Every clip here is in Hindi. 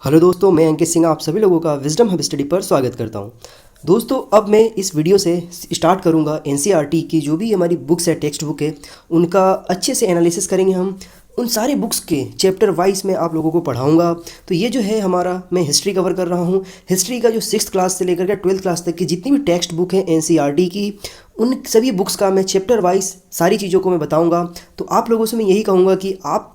हेलो दोस्तों, मैं अंकित सिंह आप सभी लोगों का विजडम हब स्टडी पर स्वागत करता हूं। दोस्तों, अब मैं इस वीडियो से स्टार्ट करूंगा एनसीईआरटी की जो भी हमारी बुक्स है, टेक्स्ट बुक है, उनका अच्छे से एनालिसिस करेंगे हम। उन सारे बुक्स के चैप्टर वाइज मैं आप लोगों को पढ़ाऊंगा। तो ये जो है हमारा, मैं हिस्ट्री कवर कर रहा हूँ। हिस्ट्री का जो 6th क्लास से लेकर के 12th क्लास तक की जितनी भी टेक्स्ट बुक है एनसीईआरटी की, उन सभी बुक्स का मैं चैप्टर वाइज सारी चीज़ों को मैं बताऊँगा। तो आप लोगों से मैं यही कहूँगा कि आप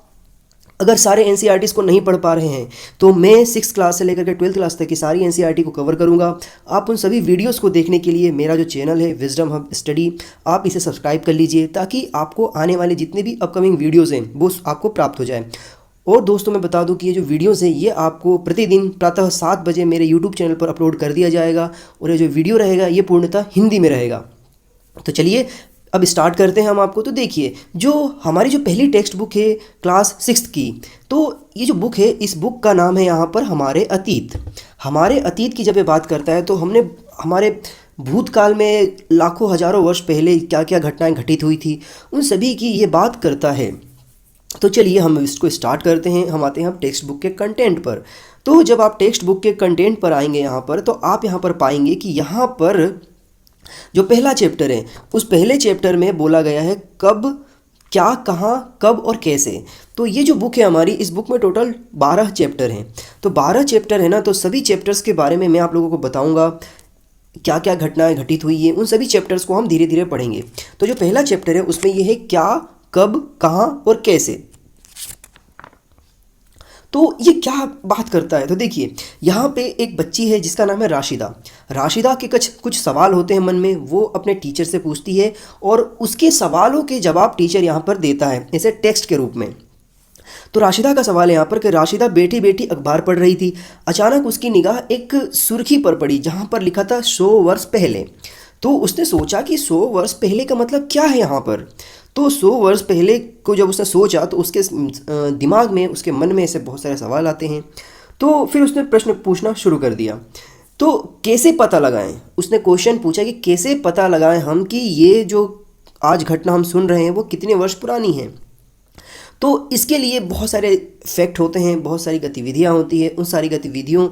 अगर सारे एनसीईआरटीज़ को नहीं पढ़ पा रहे हैं तो मैं 6th क्लास से लेकर के 12th क्लास तक की सारी एनसीईआरटी को कवर करूंगा। आप उन सभी वीडियोस को देखने के लिए मेरा जो चैनल है विजडम हब स्टडी, आप इसे सब्सक्राइब कर लीजिए ताकि आपको आने वाले जितने भी अपकमिंग वीडियोज़ हैं वो आपको प्राप्त हो जाए। और दोस्तों, मैं बता दूं कि ये जो वीडियोज़ हैं ये आपको प्रतिदिन प्रातः 7 बजे मेरे यूट्यूब चैनल पर अपलोड कर दिया जाएगा और ये जो वीडियो रहेगा ये पूर्णतः हिंदी में रहेगा। तो चलिए अब स्टार्ट करते हैं हम आपको। तो देखिए, जो हमारी जो पहली टेक्स्ट बुक है क्लास 6th की, तो ये जो बुक है, इस बुक का नाम है यहाँ पर हमारे अतीत। हमारे अतीत की जब ये बात करता है तो हमने हमारे भूतकाल में लाखों हजारों वर्ष पहले क्या क्या घटनाएं घटित हुई थी, उन सभी की ये बात करता है। तो चलिए हम इसको स्टार्ट करते हैं। हम आते हैं हम टेक्स्ट बुक के कंटेंट पर। तो जब आप टेक्स्ट बुक के कंटेंट पर आएंगे यहाँ पर, तो आप यहाँ पर पाएंगे कि यहाँ पर जो पहला चैप्टर है, उस पहले चैप्टर में बोला गया है कब, क्या, कहाँ, कब और कैसे। तो ये जो बुक है हमारी, इस बुक में टोटल 12 चैप्टर हैं। तो 12 चैप्टर है ना, तो सभी चैप्टर्स के बारे में मैं आप लोगों को बताऊंगा क्या क्या घटनाएं घटित हुई है। उन सभी चैप्टर्स को हम धीरे धीरे पढ़ेंगे। तो जो पहला चैप्टर है उसमें ये है क्या, कब, कहाँ और कैसे। तो ये क्या बात करता है, तो देखिए यहाँ पे एक बच्ची है जिसका नाम है राशिदा। राशिदा के कुछ सवाल होते हैं मन में, वो अपने टीचर से पूछती है और उसके सवालों के जवाब टीचर यहाँ पर देता है ऐसे टेक्स्ट के रूप में। तो राशिदा का सवाल है यहाँ पर कि राशिदा बैठी बैठी अखबार पढ़ रही थी। अचानक उसकी निगाह एक सुर्खी पर पड़ी जहाँ पर लिखा था 100 वर्ष पहले। तो उसने सोचा कि 100 वर्ष पहले का मतलब क्या है यहाँ पर। तो 100 वर्ष पहले को जब उसने सोचा तो उसके दिमाग में, उसके मन में ऐसे बहुत सारे सवाल आते हैं। तो फिर उसने प्रश्न पूछना शुरू कर दिया। तो कैसे पता लगाएं, उसने क्वेश्चन पूछा कि कैसे पता लगाएं हम कि ये जो आज घटना हम सुन रहे हैं वो कितने वर्ष पुरानी है। तो इसके लिए बहुत सारे फैक्ट होते हैं, बहुत सारी गतिविधियाँ होती हैं। उन सारी गतिविधियों,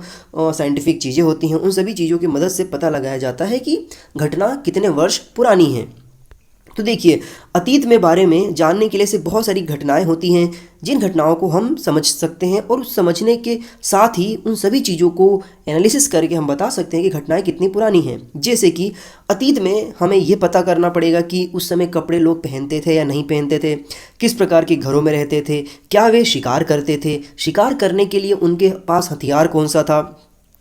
साइंटिफिक चीज़ें होती हैं, उन सभी चीज़ों की मदद से पता लगाया जाता है कि घटना कितने वर्ष पुरानी है। तो देखिए, अतीत में बारे में जानने के लिए से बहुत सारी घटनाएं होती हैं जिन घटनाओं को हम समझ सकते हैं, और उस समझने के साथ ही उन सभी चीज़ों को एनालिसिस करके हम बता सकते हैं कि घटनाएं कितनी पुरानी हैं। जैसे कि अतीत में हमें ये पता करना पड़ेगा कि उस समय कपड़े लोग पहनते थे या नहीं पहनते थे, किस प्रकार के घरों में रहते थे, क्या वे शिकार करते थे, शिकार करने के लिए उनके पास हथियार कौन सा था,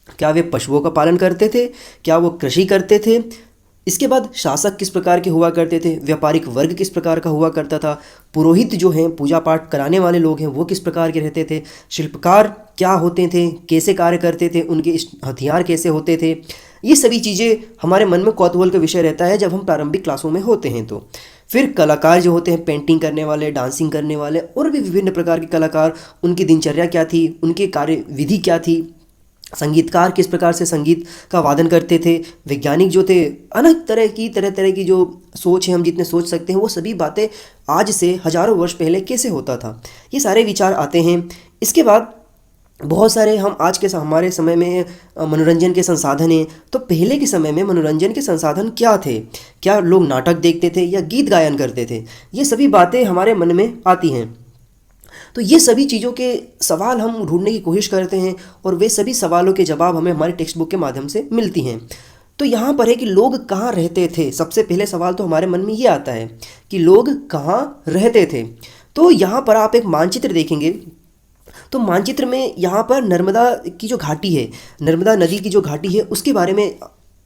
क्या वे पशुओं का पालन करते थे, क्या वो कृषि करते थे। इसके बाद शासक किस प्रकार के हुआ करते थे, व्यापारिक वर्ग किस प्रकार का हुआ करता था, पुरोहित जो हैं, पूजा पाठ कराने वाले लोग हैं, वो किस प्रकार के रहते थे, शिल्पकार क्या होते थे, कैसे कार्य करते थे, उनके हथियार कैसे होते थे। ये सभी चीज़ें हमारे मन में कौतूहल का विषय रहता है जब हम प्रारंभिक क्लासों में होते हैं। तो फिर कलाकार जो होते हैं, पेंटिंग करने वाले, डांसिंग करने वाले और भी विभिन्न प्रकार के कलाकार, उनकी दिनचर्या क्या थी, उनकी कार्य विधि क्या थी, संगीतकार किस प्रकार से संगीत का वादन करते थे, वैज्ञानिक जो थे, अनेक तरह तरह की जो सोच है, हम जितने सोच सकते हैं वो सभी बातें आज से हजारों वर्ष पहले कैसे होता था, ये सारे विचार आते हैं। इसके बाद बहुत सारे हम आज के हमारे समय में मनोरंजन के संसाधन हैं। तो पहले के समय में मनोरंजन के संसाधन क्या थे, क्या लोग नाटक देखते थे या गीत गायन करते थे, ये सभी बातें हमारे मन में आती हैं। तो ये सभी चीज़ों के सवाल हम ढूंढने की कोशिश करते हैं और वे सभी सवालों के जवाब हमें हमारे टेक्स्ट बुक के माध्यम से मिलती हैं। तो यहाँ पर है कि लोग कहाँ रहते थे। सबसे पहले सवाल तो हमारे मन में ये आता है कि लोग कहाँ रहते थे। तो यहाँ पर आप एक मानचित्र देखेंगे, तो मानचित्र में यहाँ पर नर्मदा की जो घाटी है, नर्मदा नदी की जो घाटी है, उसके बारे में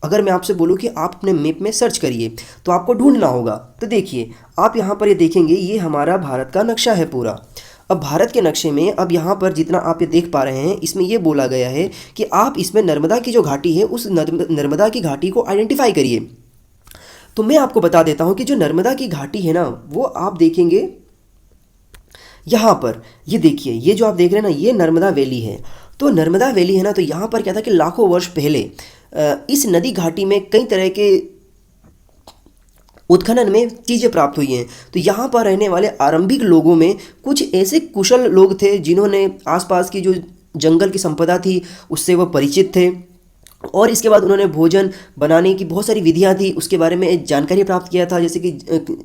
अगर मैं आपसे बोलूँ कि आप अपने मैप में सर्च करिए तो आपको ढूंढना होगा। तो देखिए, आप यहाँ पर ये देखेंगे, ये हमारा भारत का नक्शा है पूरा। अब भारत के नक्शे में अब यहाँ पर जितना आप ये देख पा रहे हैं, इसमें ये बोला गया है कि आप इसमें नर्मदा की जो घाटी है, उस नर्मदा की घाटी को आइडेंटिफाई करिए। तो मैं आपको बता देता हूँ कि जो नर्मदा की घाटी है ना, वो आप देखेंगे यहाँ पर, ये देखिए, ये जो आप देख रहे हैं ना, ये नर्मदा वैली है। तो नर्मदा वैली है ना, तो यहाँ पर क्या था कि लाखों वर्ष पहले इस नदी घाटी में कई तरह के उत्खनन में चीज़ें प्राप्त हुई हैं। तो यहाँ पर रहने वाले आरंभिक लोगों में कुछ ऐसे कुशल लोग थे जिन्होंने आसपास की जो जंगल की संपदा थी उससे वह परिचित थे। और इसके बाद उन्होंने भोजन बनाने की बहुत सारी विधियां थी उसके बारे में जानकारी प्राप्त किया था, जैसे कि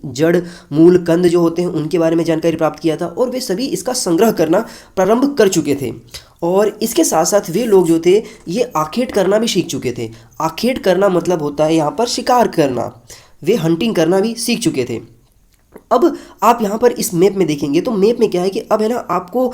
जड़ मूल कंद जो होते हैं उनके बारे में जानकारी प्राप्त किया था, और वे सभी इसका संग्रह करना प्रारंभ कर चुके थे। और इसके साथ साथ वे लोग जो थे ये आखेट करना भी सीख चुके थे। आखेट करना मतलब होता है यहाँ पर शिकार करना, वे हंटिंग करना भी सीख चुके थे। अब आप यहाँ पर इस मैप में देखेंगे तो मैप में क्या है कि अब है ना आपको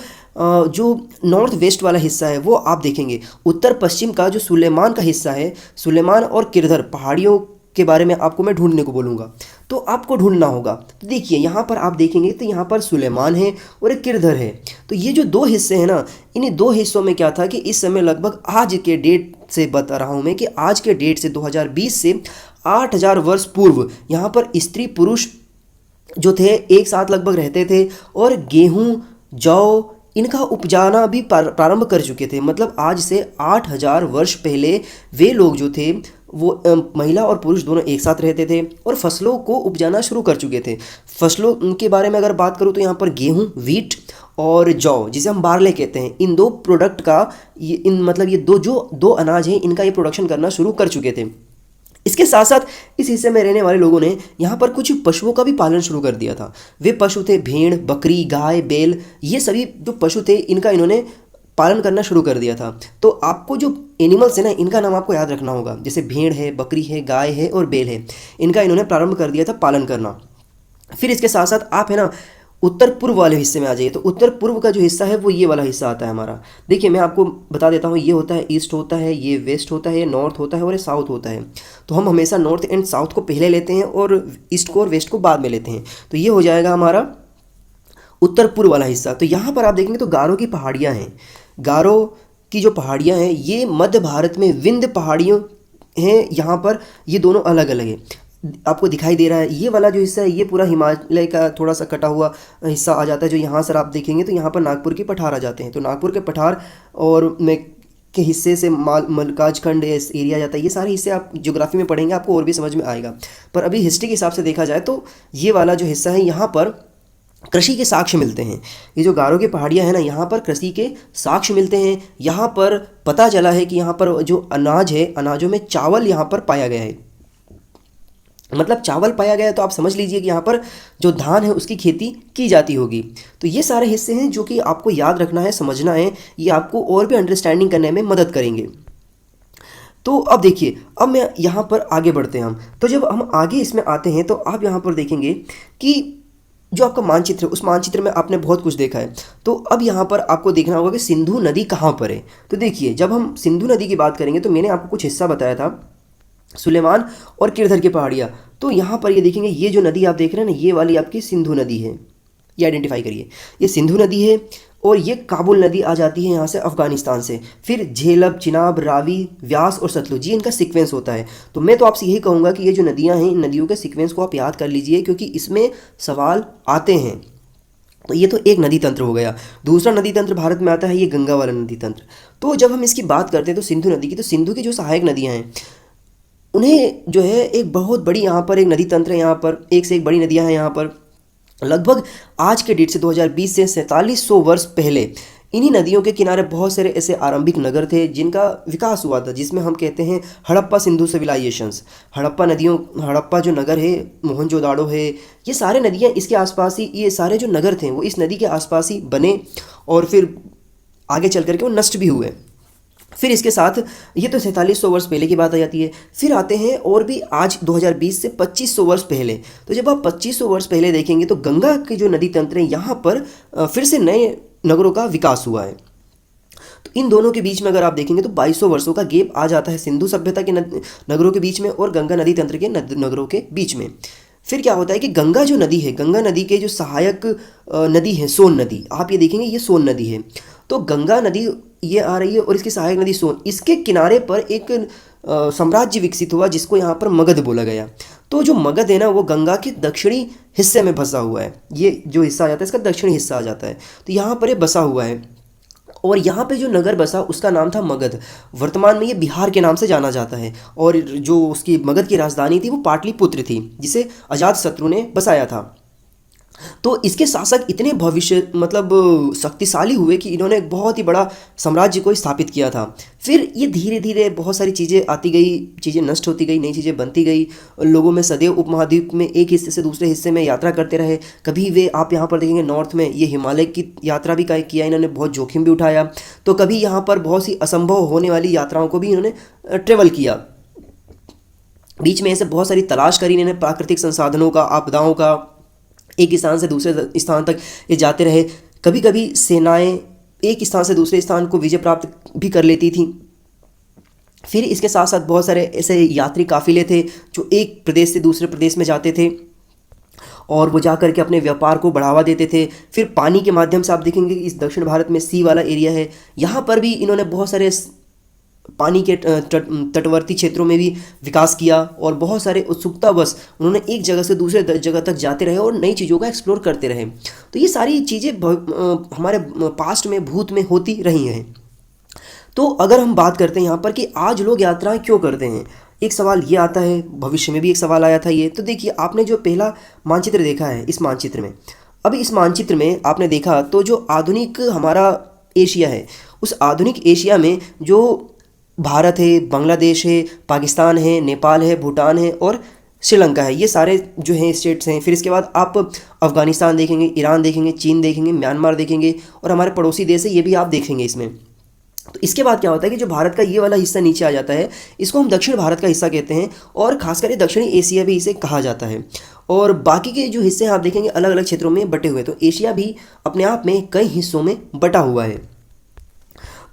जो नॉर्थ वेस्ट वाला हिस्सा है वो आप देखेंगे। उत्तर पश्चिम का जो सुलेमान का हिस्सा है, सुलेमान और किरधर पहाड़ियों के बारे में आपको मैं ढूंढने को बोलूँगा, तो आपको ढूंढना होगा। तो देखिए यहाँ पर आप देखेंगे तो यहाँ पर सुलेमान है और एक किरधर है। तो ये जो दो हिस्से हैं ना, इन्हीं दो हिस्सों में क्या था कि इस समय लगभग आज के डेट से बता रहा हूँ मैं कि आज के डेट से 2020 से 8000 वर्ष पूर्व यहाँ पर स्त्री पुरुष जो थे एक साथ लगभग रहते थे और गेहूं जौ इनका उपजाना भी प्रारंभ कर चुके थे। मतलब आज से 8000 वर्ष पहले वे लोग जो थे वो महिला और पुरुष दोनों एक साथ रहते थे और फसलों को उपजाना शुरू कर चुके थे। फसलों के बारे में अगर बात करूँ तो यहाँ पर गेहूं व्हीट और जौ जिसे हम बार्ले कहते हैं, इन दो प्रोडक्ट का ये दो अनाज हैं इनका ये प्रोडक्शन करना शुरू कर चुके थे। इसके साथ साथ इस हिस्से में रहने वाले लोगों ने यहाँ पर कुछ पशुओं का भी पालन शुरू कर दिया था। वे पशु थे भेड़ बकरी गाय बैल, ये सभी जो पशु थे इनका इन्होंने पालन करना शुरू कर दिया था। तो आपको जो एनिमल्स है ना इनका नाम आपको याद रखना होगा, जैसे भेड़ है बकरी है गाय है और बैल है, इनका इन्होंने प्रारंभ कर दिया था पालन करना। फिर इसके साथ साथ आप है ना उत्तर पूर्व वाले हिस्से में आ जाइए। तो उत्तर पूर्व का जो हिस्सा है वो ये वाला हिस्सा आता है हमारा। देखिए मैं आपको बता देता हूँ, ये होता है ईस्ट होता है, ये वेस्ट होता है, नॉर्थ होता है और ये साउथ होता है। तो हम हमेशा नॉर्थ एंड साउथ को पहले लेते हैं और ईस्ट को और वेस्ट को बाद में लेते हैं। तो ये हो जाएगा हमारा उत्तर पूर्व वाला हिस्सा। तो यहाँ पर आप देखेंगे तो गारो की पहाड़ियाँ हैं। गारो की जो पहाड़ियाँ हैं ये मध्य भारत में विंध्य पहाड़ियों हैं। यहाँ पर ये दोनों अलग अलग है, आपको दिखाई दे रहा है। ये वाला जो हिस्सा है ये पूरा हिमालय का थोड़ा सा कटा हुआ हिस्सा आ जाता है। जो यहाँ सर आप देखेंगे तो यहाँ पर नागपुर के पठार आ जाते हैं। तो नागपुर के पठार और में के हिस्से से मल्काजखंड एरिया जाता है। ये सारे हिस्से आप ज्योग्राफी में पढ़ेंगे आपको और भी समझ में आएगा। पर अभी हिस्ट्री के हिसाब से देखा जाए तो ये वाला जो हिस्सा है यहाँ पर कृषि के साक्ष्य मिलते हैं। ये जो गारो की पहाड़ियाँ हैं ना यहाँ पर कृषि के साक्ष्य मिलते हैं। यहाँ पर पता चला है कि यहाँ पर जो अनाज है अनाजों में चावल यहाँ पर पाया गया है। मतलब चावल पाया गया तो आप समझ लीजिए कि यहाँ पर जो धान है उसकी खेती की जाती होगी। तो ये सारे हिस्से हैं जो कि आपको याद रखना है, समझना है, ये आपको और भी अंडरस्टैंडिंग करने में मदद करेंगे। तो अब देखिए, अब मैं यहाँ पर आगे बढ़ते हैं हम। तो जब हम आगे इसमें आते हैं तो आप यहाँ पर देखेंगे कि जो आपका मानचित्र है उस मानचित्र में आपने बहुत कुछ देखा है। तो अब यहाँ पर आपको देखना होगा कि सिंधु नदी कहाँ पर है। तो देखिए जब हम सिंधु नदी की बात करेंगे तो मैंने आपको कुछ हिस्सा बताया था सुलेमान और किरधर की पहाड़ियाँ। तो यहाँ पर ये देखेंगे ये जो नदी आप देख रहे हैं ना ये वाली आपकी सिंधु नदी है। ये आइडेंटिफाई करिए, ये सिंधु नदी है और ये काबुल नदी आ जाती है यहाँ से अफगानिस्तान से। फिर झेलम चिनाब रावी व्यास और सतलुज, ये इनका सीक्वेंस होता है। तो मैं तो आपसे यही कहूँगा कि ये जो नदियाँ हैं इन नदियों के सीक्वेंस को आप याद कर लीजिए क्योंकि इसमें सवाल आते हैं। तो ये तो एक नदी तंत्र हो गया। दूसरा नदी तंत्र भारत में आता है ये गंगा वाला नदी तंत्र। तो जब हम इसकी बात करते हैं तो सिंधु नदी की, तो सिंधु की जो सहायक नदियाँ हैं उन्हें जो है एक बहुत बड़ी यहाँ पर एक नदी तंत्र है। यहाँ पर एक से एक बड़ी नदियाँ हैं। यहाँ पर लगभग आज के डेट से 2020 से 4700 वर्ष पहले इन्हीं नदियों के किनारे बहुत सारे ऐसे आरंभिक नगर थे जिनका विकास हुआ था, जिसमें हम कहते हैं हड़प्पा सिंधु सिविलाइजेशंस। हड़प्पा जो नगर है, मोहनजोदाड़ो है, ये सारे नदियाँ इसके आसपास ही, ये सारे जो नगर थे वो इस नदी के आसपास ही बने और फिर आगे चल करके वो नष्ट भी हुए। फिर इसके साथ ये तो 4700 वर्ष पहले की बात आ जाती है। फिर आते हैं और भी आज 2020 से 2500 वर्ष पहले। तो जब आप 2500 वर्ष पहले देखेंगे तो गंगा की जो नदी तंत्र है यहाँ पर फिर से नए नगरों का विकास हुआ है। तो इन दोनों के बीच में अगर आप देखेंगे तो 2200 वर्षों का गैप आ जाता है सिंधु सभ्यता के नगरों के बीच में और गंगा नदी तंत्र के नगरों के बीच में। फिर क्या होता है कि गंगा जो नदी है, गंगा नदी के जो सहायक नदी है सोन नदी, आप ये देखेंगे ये सोन नदी है। तो गंगा नदी ये आ रही है और इसकी सहायक नदी सोन, इसके किनारे पर एक साम्राज्य विकसित हुआ जिसको यहाँ पर मगध बोला गया। तो जो मगध है ना वो गंगा के दक्षिणी हिस्से में बसा हुआ है। ये जो हिस्सा आ जाता है इसका दक्षिणी हिस्सा आ जाता है। तो यहाँ पर ये बसा हुआ है और यहाँ पे जो नगर बसा उसका नाम था मगध। वर्तमान में ये बिहार के नाम से जाना जाता है और जो उसकी मगध की राजधानी थी वो पाटलिपुत्र थी जिसे अजातशत्रु ने बसाया था। तो इसके शासक इतने भविष्य मतलब शक्तिशाली हुए कि इन्होंने एक बहुत ही बड़ा साम्राज्य को स्थापित किया था। फिर ये धीरे धीरे बहुत सारी चीज़ें आती गई, चीज़ें नष्ट होती गई, नई चीज़ें बनती गई। लोगों में सदैव उपमहाद्वीप में एक हिस्से से दूसरे हिस्से में यात्रा करते रहे। कभी वे आप यहाँ पर देखेंगे नॉर्थ में ये हिमालय की यात्रा भी किया इन्होंने, बहुत जोखिम भी उठाया। तो कभी यहाँ पर बहुत सी असंभव होने वाली यात्राओं को भी इन्होंने ट्रेवल किया। बीच में ऐसे बहुत सारी तलाश करी इन्होंने प्राकृतिक संसाधनों का, आपदाओं का। एक स्थान से दूसरे स्थान तक ये जाते रहे। कभी कभी सेनाएं एक स्थान से दूसरे स्थान को विजय प्राप्त भी कर लेती थी। फिर इसके साथ साथ बहुत सारे ऐसे यात्री काफिले थे जो एक प्रदेश से दूसरे प्रदेश में जाते थे और वो जा करके अपने व्यापार को बढ़ावा देते थे। फिर पानी के माध्यम से आप देखेंगे कि इस दक्षिण भारत में सी वाला एरिया है, यहाँ पर भी इन्होंने बहुत सारे पानी के तटवर्ती क्षेत्रों में भी विकास किया और बहुत सारे उत्सुकतावश उन्होंने एक जगह से दूसरे जगह तक जाते रहे और नई चीज़ों का एक्सप्लोर करते रहे। तो ये सारी चीज़ें हमारे पास्ट में, भूत में होती रही हैं। तो अगर हम बात करते हैं यहाँ पर कि आज लोग यात्राएं क्यों करते हैं, एक सवाल ये आता है, भविष्य में भी एक सवाल आया था ये। तो देखिए, आपने जो पहला मानचित्र देखा है, इस मानचित्र में, अब इस मानचित्र में आपने देखा तो जो आधुनिक हमारा एशिया है, उस आधुनिक एशिया में जो भारत है, बांग्लादेश है, पाकिस्तान है, नेपाल है, भूटान है और श्रीलंका है, ये सारे जो हैं स्टेट्स हैं। फिर इसके बाद आप अफ़गानिस्तान देखेंगे, ईरान देखेंगे, चीन देखेंगे, म्यांमार देखेंगे और हमारे पड़ोसी देश है, ये भी आप देखेंगे इसमें। तो इसके बाद क्या होता है कि जो भारत का ये वाला हिस्सा नीचे आ जाता है, इसको हम दक्षिण भारत का हिस्सा कहते हैं और खासकर ये दक्षिणी एशिया भी इसे कहा जाता है। और बाकी के जो हिस्से हैं आप देखेंगे अलग अलग क्षेत्रों में बटे हुए। तो एशिया भी अपने आप में कई हिस्सों में बटा हुआ है।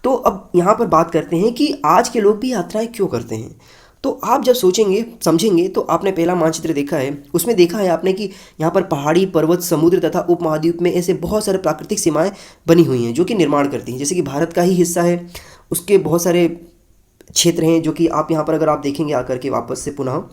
तो अब यहाँ पर बात करते हैं कि आज के लोग भी यात्राएं क्यों करते हैं। तो आप जब सोचेंगे समझेंगे तो आपने पहला मानचित्र देखा है, उसमें देखा है आपने कि यहाँ पर पहाड़ी, पर्वत, समुद्र तथा उपमहाद्वीप में ऐसे बहुत सारे प्राकृतिक सीमाएं बनी हुई हैं जो कि निर्माण करती हैं। जैसे कि भारत का ही हिस्सा है, उसके बहुत सारे क्षेत्र हैं जो कि आप यहाँ पर अगर आप देखेंगे आकर के वापस से पुनः,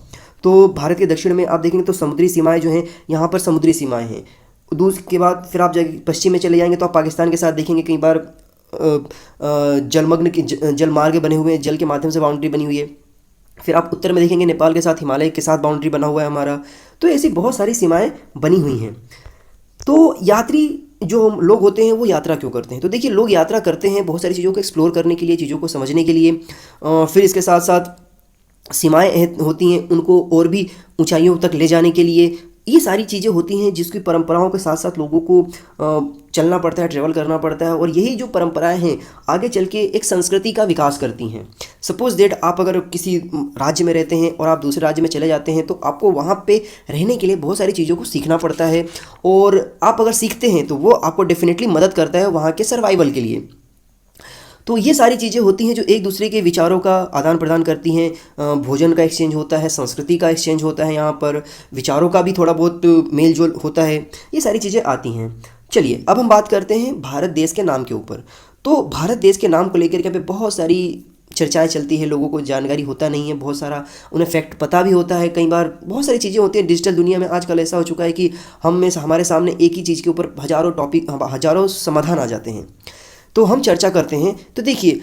तो भारत के दक्षिण में आप देखेंगे तो समुद्री सीमाएँ जो हैं, यहाँ पर समुद्री सीमाएँ हैं। दूसरे के बाद फिर आप पश्चिम में चले जाएंगे तो आप पाकिस्तान के साथ देखेंगे कई बार जलमग्न की जलमार्ग बने हुए हैं, जल के माध्यम से बाउंड्री बनी हुई है। फिर आप उत्तर में देखेंगे नेपाल के साथ, हिमालय के साथ बाउंड्री बना हुआ है हमारा। तो ऐसी बहुत सारी सीमाएं बनी हुई हैं। तो यात्री जो लोग होते हैं वो यात्रा क्यों करते हैं, तो देखिए, लोग यात्रा करते हैं बहुत सारी चीज़ों को एक्सप्लोर करने के लिए, चीज़ों को समझने के लिए। फिर इसके साथ साथ सीमाएँ होती हैं उनको और भी ऊंचाइयों तक ले जाने के लिए। ये सारी चीज़ें होती हैं जिसकी परंपराओं के साथ साथ लोगों को चलना पड़ता है, ट्रैवल करना पड़ता है। और यही जो परंपराएं हैं आगे चल के एक संस्कृति का विकास करती हैं। सपोज़ दैट आप अगर किसी राज्य में रहते हैं और आप दूसरे राज्य में चले जाते हैं तो आपको वहाँ पे रहने के लिए बहुत सारी चीज़ों को सीखना पड़ता है। और आप अगर सीखते हैं तो वो आपको डेफिनेटली मदद करता है वहाँ के सर्वाइवल के लिए। तो ये सारी चीज़ें होती हैं जो एक दूसरे के विचारों का आदान प्रदान करती हैं। भोजन का एक्सचेंज होता है, संस्कृति का एक्सचेंज होता है, यहाँ पर विचारों का भी थोड़ा बहुत मेल जोल होता है। ये सारी चीज़ें आती हैं। चलिए अब हम बात करते हैं भारत देश के नाम के ऊपर। तो भारत देश के नाम को लेकर के बहुत सारी चर्चाएं चलती है, लोगों को जानकारी होता नहीं है, बहुत सारा उन्हें फैक्ट पता भी होता है। कई बार बहुत सारी चीज़ें होती हैं। डिजिटल दुनिया में आजकल ऐसा हो चुका है कि हमारे सामने एक ही चीज़ के ऊपर हज़ारों टॉपिक, हज़ारों समाधान आ जाते हैं। तो हम चर्चा करते हैं। तो देखिए,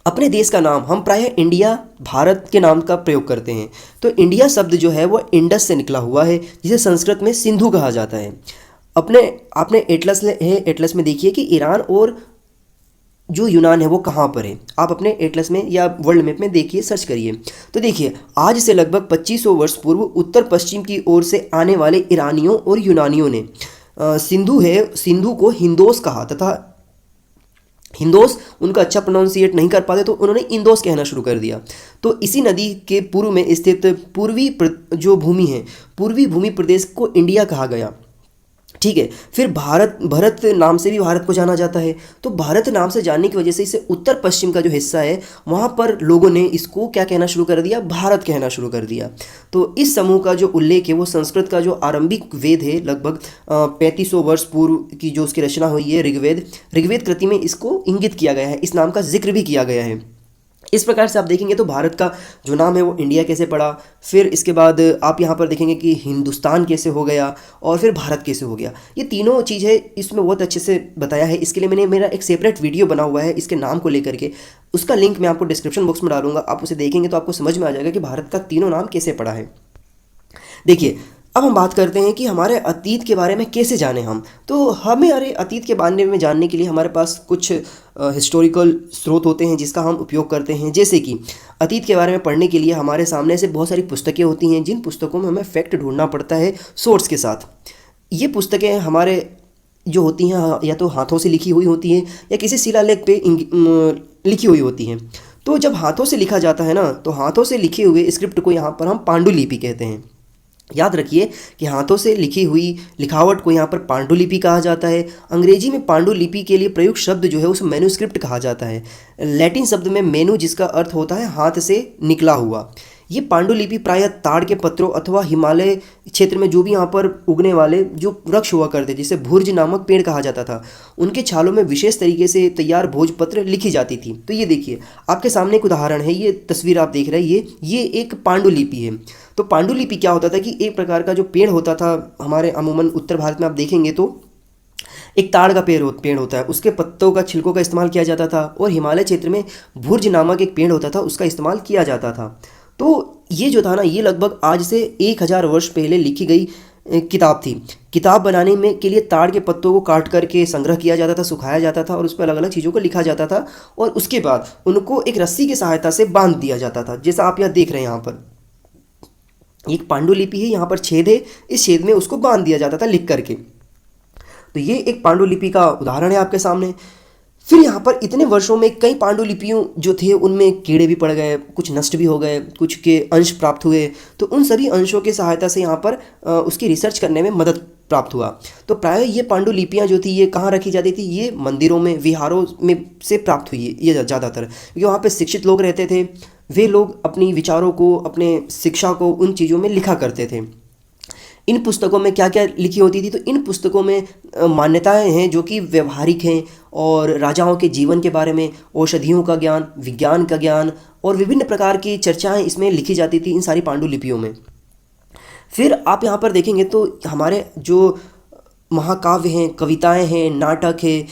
अपने देश का नाम हम प्रायः इंडिया, भारत के नाम का प्रयोग करते हैं। तो इंडिया शब्द जो है वो इंडस से निकला हुआ है, जिसे संस्कृत में सिंधु कहा जाता है। आपने एटलस है, एटलस में देखिए कि ईरान और जो यूनान है वो कहाँ पर है। आप अपने एटलस में या वर्ल्ड मैप में देखिए, सर्च करिए। तो देखिए, आज से लगभग 2500 वर्ष पूर्व उत्तर पश्चिम की ओर से आने वाले ईरानियों और यूनानियों ने सिंधु को हिंदोस कहा तथा हिंदोस उनका अच्छा प्रोनाउंसिएट नहीं कर पाते तो उन्होंने इंदोस कहना शुरू कर दिया। तो इसी नदी के पूर्व में स्थित पूर्वी भूमि प्रदेश को इंडिया कहा गया। ठीक है। फिर भारत नाम से भी भारत को जाना जाता है। तो भारत नाम से जानने की वजह से इसे उत्तर पश्चिम का जो हिस्सा है वहाँ पर लोगों ने इसको क्या कहना शुरू कर दिया, भारत कहना शुरू कर दिया। तो इस समूह का जो उल्लेख है वो संस्कृत का जो आरंभिक वेद है, लगभग 3500 वर्ष पूर्व की जो उसकी रचना हुई है, ऋग्वेद कृति में इसको इंगित किया गया है, इस नाम का जिक्र भी किया गया है। इस प्रकार से आप देखेंगे तो भारत का जो नाम है वो इंडिया कैसे पड़ा, फिर इसके बाद आप यहाँ पर देखेंगे कि हिंदुस्तान कैसे हो गया और फिर भारत कैसे हो गया। ये तीनों चीज़ें इसमें बहुत अच्छे से बताया है। इसके लिए मैंने मेरा एक सेपरेट वीडियो बना हुआ है इसके नाम को लेकर के, उसका लिंक मैं आपको डिस्क्रिप्शन बॉक्स में डालूंगा। आप उसे देखेंगे तो आपको समझ में आ जाएगा कि भारत का तीनों नाम कैसे पड़ा है। देखिए, अब हम बात करते हैं कि हमारे अतीत के बारे में कैसे जाने हम। तो हमें अरे अतीत के बारे में जानने के लिए हमारे पास कुछ हिस्टोरिकल स्रोत होते हैं जिसका हम उपयोग करते हैं। जैसे कि अतीत के बारे में पढ़ने के लिए हमारे सामने से बहुत सारी पुस्तकें होती हैं, जिन पुस्तकों में हमें फैक्ट ढूंढना पड़ता है सोर्स के साथ। ये पुस्तकें हमारे जो होती हैं या तो हाथों से लिखी हुई होती हैं या किसी शिलालेख पे लिखी हुई होती हैं। तो जब हाथों से लिखा जाता है ना, तो हाथों से लिखे हुए स्क्रिप्ट को यहाँ पर हम पांडुलिपि कहते हैं। याद रखिए कि हाथों से लिखी हुई लिखावट को यहाँ पर पांडुलिपि कहा जाता है। अंग्रेजी में पांडुलिपि के लिए प्रयुक्त शब्द जो है उसे मैन्युस्क्रिप्ट कहा जाता है। लैटिन शब्द में मेनू, जिसका अर्थ होता है हाथ से निकला हुआ। ये पांडुलिपि प्रायः ताड़ के पत्रों अथवा हिमालय क्षेत्र में जो भी यहाँ पर उगने वाले जो वृक्ष हुआ करते जिसे भुर्ज नामक पेड़ कहा जाता था, उनके छालों में विशेष तरीके से तैयार भोजपत्र लिखी जाती थी। तो ये देखिए आपके सामने एक उदाहरण है, ये तस्वीर आप देख रहे हैं, ये एक पांडुलिपि है। तो पांडुलिपि क्या होता था कि एक प्रकार का जो पेड़ होता था, हमारे अमूमन उत्तर भारत में आप देखेंगे तो एक ताड़ का पेड़ होता है, उसके पत्तों का छिलकों का इस्तेमाल किया जाता था। और हिमालय क्षेत्र में भुर्ज नामक एक पेड़ होता था, उसका इस्तेमाल किया जाता था। तो ये जो था ना, ये लगभग आज से 1000 वर्ष पहले लिखी गई किताब थी। किताब बनाने में के लिए ताड़ के पत्तों को काट करके संग्रह किया जाता था, सुखाया जाता था और उस पर अलग अलग चीज़ों को लिखा जाता था। और उसके बाद उनको एक रस्सी की सहायता से बांध दिया जाता था, जैसा आप यहाँ देख रहे हैं। यहाँ पर एक पांडुलिपि है, यहाँ पर छेद है, इस छेद में उसको बांध दिया जाता था लिख करके। तो ये एक पांडुलिपि का उदाहरण है आपके सामने। फिर यहाँ पर इतने वर्षों में कई पांडुलिपियों जो थे उनमें कीड़े भी पड़ गए, कुछ नष्ट भी हो गए, कुछ के अंश प्राप्त हुए। तो उन सभी अंशों की सहायता से यहाँ पर उसकी रिसर्च करने में मदद प्राप्त हुआ। तो प्रायः ये पांडुलिपियाँ जो थी ये कहाँ रखी जाती थी, ये मंदिरों में, विहारों में से प्राप्त हुई है ये ज़्यादातर, क्योंकि वहाँ पे शिक्षित लोग रहते थे। वे लोग अपनी विचारों को, अपने शिक्षा को उन चीज़ों में लिखा करते थे। इन पुस्तकों में क्या क्या लिखी होती थी, तो इन पुस्तकों में मान्यताएं हैं जो कि व्यवहारिक हैं और राजाओं के जीवन के बारे में, औषधियों का ज्ञान, विज्ञान का ज्ञान और विभिन्न प्रकार की चर्चाएं इसमें लिखी जाती थी इन सारी पांडुलिपियों में। फिर आप यहाँ पर देखेंगे तो हमारे जो महाकाव्य हैं, कविताएं हैं, नाटक है,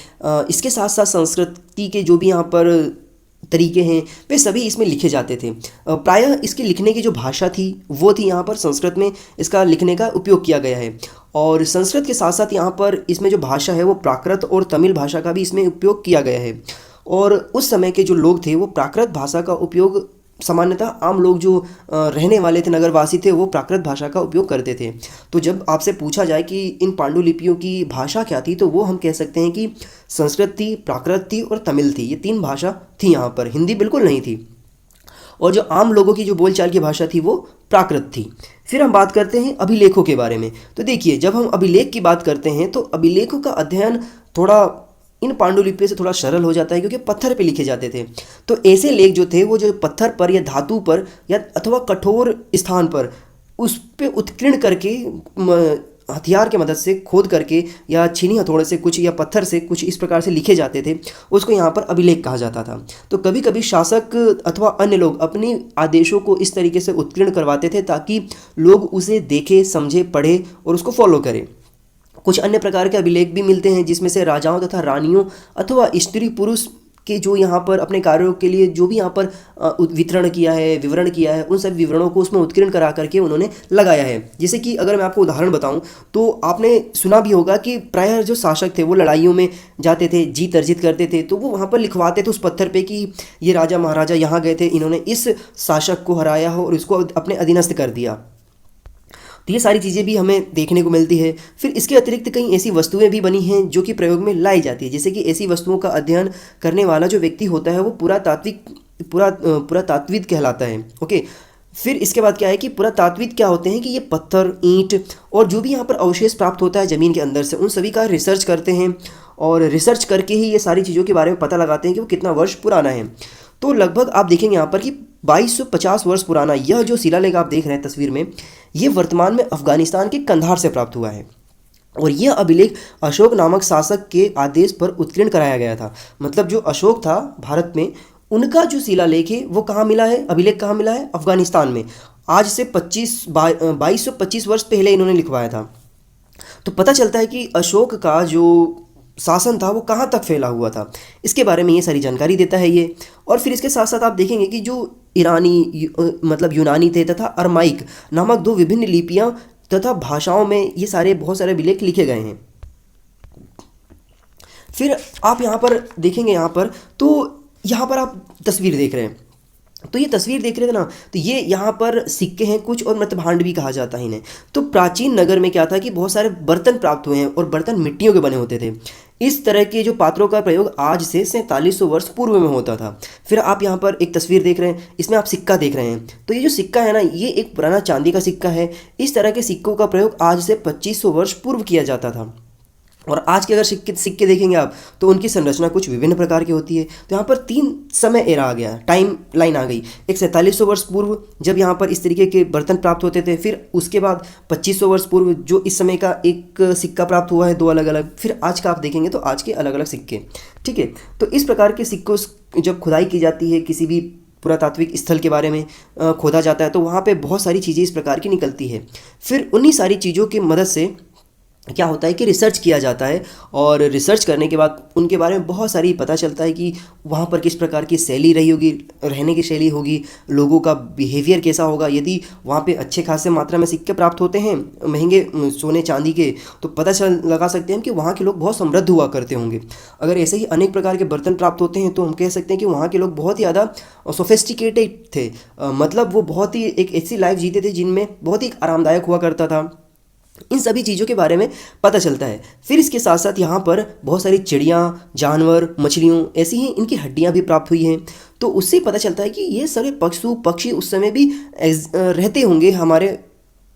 इसके साथ साथ संस्कृति के जो भी यहाँ पर तरीके हैं वे सभी इसमें लिखे जाते थे। प्रायः इसके लिखने की जो भाषा थी वो थी यहाँ पर संस्कृत में इसका लिखने का उपयोग किया गया है। और संस्कृत के साथ साथ यहाँ पर इसमें जो भाषा है वो प्राकृत और तमिल भाषा का भी इसमें उपयोग किया गया है। और उस समय के जो लोग थे वो प्राकृत भाषा का उपयोग, सामान्यतः आम लोग जो रहने वाले थे, नगरवासी थे, वो प्राकृत भाषा का उपयोग करते थे। तो जब आपसे पूछा जाए कि इन पांडुलिपियों की भाषा क्या थी, तो वो हम कह सकते हैं कि संस्कृत थी, प्राकृत थी और तमिल थी। ये 3 भाषा थी यहाँ पर, हिंदी बिल्कुल नहीं थी। और जो आम लोगों की जो बोलचाल की भाषा थी वो प्राकृत थी। फिर हम बात करते हैं अभिलेखों के बारे में। तो देखिए जब हम अभिलेख की बात करते हैं तो अभिलेखों का अध्ययन थोड़ा इन पांडुलिपियों से थोड़ा सरल हो जाता है, क्योंकि पत्थर पे लिखे जाते थे। तो ऐसे लेख जो थे वो जो पत्थर पर या धातु पर या अथवा कठोर स्थान पर उस पे उत्कीर्ण करके हथियार की मदद से खोद करके या छीनी हथौड़े से कुछ या पत्थर से कुछ इस प्रकार से लिखे जाते थे, उसको यहाँ पर अभिलेख कहा जाता था। तो कभी कभी शासक अथवा अन्य लोग अपने आदेशों को इस तरीके से उत्कीर्ण करवाते थे ताकि लोग उसे देखें, समझे, पढ़े और उसको फॉलो करें। कुछ अन्य प्रकार के अभिलेख भी मिलते हैं जिसमें से राजाओं तथा रानियों अथवा स्त्री पुरुष के जो यहाँ पर अपने कार्यों के लिए जो भी यहाँ पर वितरण किया है, विवरण किया है, उन सब विवरणों को उसमें उत्कीर्ण करा करके उन्होंने लगाया है। जैसे कि अगर मैं आपको उदाहरण बताऊं तो आपने सुना भी होगा कि प्रायः जो शासक थे वो लड़ाइयों में जाते थे, जीत अर्जित करते थे, तो वो वहाँ पर लिखवाते थे उस पत्थर पे कि ये राजा महाराजा यहाँ गए थे, इन्होंने इस शासक को हराया हो और इसको अपने अधीनस्थ कर दिया। तो ये सारी चीज़ें भी हमें देखने को मिलती है। फिर इसके अतिरिक्त कई ऐसी वस्तुएं भी बनी हैं जो कि प्रयोग में लाई जाती है। जैसे कि ऐसी वस्तुओं का अध्ययन करने वाला जो व्यक्ति होता है वो पुरातात्विद कहलाता है। ओके, फिर इसके बाद क्या है कि पुरातात्विद क्या होते हैं कि ये पत्थर, ईंट और जो भी यहाँ पर अवशेष प्राप्त होता है ज़मीन के अंदर से, उन सभी का रिसर्च करते हैं और रिसर्च करके ही ये सारी चीज़ों के बारे में पता लगाते हैं कि वो कितना वर्ष पुराना है। तो लगभग आप देखेंगे यहाँ पर कि 2250 वर्ष पुराना यह जो शिलालेख आप देख रहे हैं तस्वीर में, ये वर्तमान में अफगानिस्तान के कंधार से प्राप्त हुआ है। और यह अभिलेख अशोक नामक शासक के आदेश पर उत्कीर्ण कराया गया था। मतलब जो अशोक था भारत में, उनका जो शिलालेख है वो कहाँ मिला है, अभिलेख कहाँ मिला है, अफगानिस्तान में। आज से 2225 वर्ष पहले इन्होंने लिखवाया था। तो पता चलता है कि अशोक का जो शासन था वो कहाँ तक फैला हुआ था, इसके बारे में ये सारी जानकारी देता है ये। और फिर इसके साथ साथ आप देखेंगे कि जो ईरानी मतलब यूनानी थे तथा अरमाइक नामक 2 विभिन्न लिपियाँ तथा भाषाओं में ये सारे बहुत सारे अभिलेख लिखे गए हैं। फिर आप यहाँ पर देखेंगे, यहाँ पर आप तस्वीर देख रहे हैं, तो ये तस्वीर देख रहे थे ना, तो ये यहाँ पर सिक्के हैं कुछ, और मृतभांड भी कहा जाता है इन्हें। तो प्राचीन नगर में क्या था कि बहुत सारे बर्तन प्राप्त हुए हैं, और बर्तन मिट्टियों के बने होते थे। इस तरह के जो पात्रों का प्रयोग आज से 4700 वर्ष पूर्व में होता था। फिर आप यहाँ पर एक तस्वीर देख रहे हैं, इसमें आप सिक्का देख रहे हैं, तो ये जो सिक्का है ना, ये एक पुराना चांदी का सिक्का है। इस तरह के सिक्कों का प्रयोग आज से 2500 वर्ष पूर्व किया जाता था। और आज के अगर सिक्के देखेंगे आप, तो उनकी संरचना कुछ विभिन्न प्रकार की होती है। तो यहाँ पर 3 समय एरा आ गया, टाइम लाइन आ गई। एक 4700 वर्ष पूर्व जब यहाँ पर इस तरीके के बर्तन प्राप्त होते थे, फिर उसके बाद 2500 वर्ष पूर्व जो इस समय का एक सिक्का प्राप्त हुआ है, 2 अलग अलग। फिर आज का आप देखेंगे तो आज के अलग अलग सिक्के, ठीक है। तो इस प्रकार के सिक्कों जब खुदाई की जाती है, किसी भी पुरातात्विक स्थल के बारे में खोदा जाता है, तो वहाँ पर बहुत सारी चीज़ें इस प्रकार की निकलती है। फिर उन्हीं सारी चीज़ों की मदद से क्या होता है कि रिसर्च किया जाता है, और रिसर्च करने के बाद उनके बारे में बहुत सारी पता चलता है कि वहाँ पर किस प्रकार की शैली रही होगी, रहने की शैली होगी, लोगों का बिहेवियर कैसा होगा। यदि वहाँ पे अच्छे खासे मात्रा में सिक्के प्राप्त होते हैं महंगे सोने चांदी के, तो पता लगा सकते हैं कि वहाँ के लोग बहुत समृद्ध हुआ करते होंगे। अगर ऐसे ही अनेक प्रकार के बर्तन प्राप्त होते हैं, तो हम कह सकते हैं कि वहाँ के लोग बहुत ही ज़्यादा सोफिस्टिकेटेड थे, मतलब वो बहुत ही एक ऐसी लाइफ जीते थे जिनमें बहुत ही आरामदायक हुआ करता था। इन सभी चीज़ों के बारे में पता चलता है। फिर इसके साथ साथ यहाँ पर बहुत सारी चिड़ियाँ, जानवर, मछलियों, ऐसी ही इनकी हड्डियाँ भी प्राप्त हुई हैं। तो उससे पता चलता है कि ये सारे पशु पक्षी उस समय भी रहते होंगे हमारे